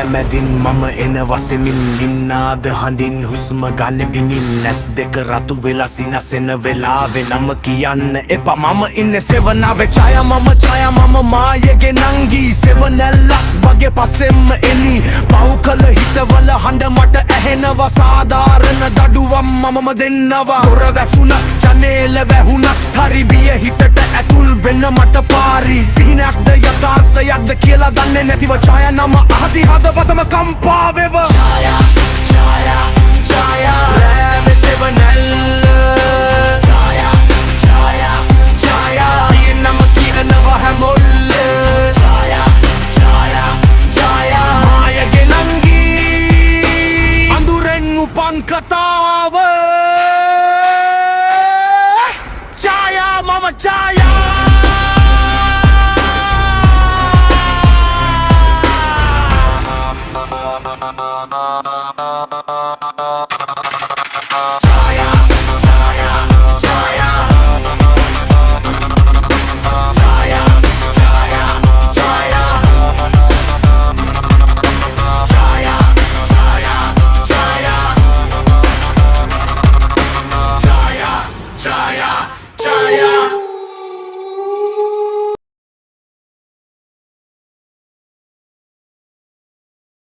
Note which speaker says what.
Speaker 1: මැදින් මම එන වසමින් ඉන්නාද හඬින් හුස්ම ගන්නගිනින් නැස් දෙක රතු වෙලා සිනසෙන වෙලාවෙ නම කියන්න එපා මම ඉන්නේ සෙවනාවේ ඡායා මම මායගේ නංගී සෙවනැල්ලක් වගේ පස්සෙන්ම එනි පව් කළ හිතවල හඬ මට ඇහෙනවා සාධාරණ දඩුවම් මමම දෙන්නවා දොර වැසුණ ජනේල වැහුණත් හරි බිය හිතට ඇතුල් වෙන්න මට පාරි සිහිනයක්ද යථාර්ථයක්ද කියලා දන්නේ නැතිව ඡායා නම අහදි හදවතම කම්පාවෙව ඡායා ඡායා ඡායා රෑවේ සෙවනැල්ල ඡායා ඡායා ඡායා නම කියනවා හැමෝල්ල ඡායා ඡායා ඡායා මායගේ නංගී අඳුරෙන් උපන් කතාව ඡායා මම ඡායා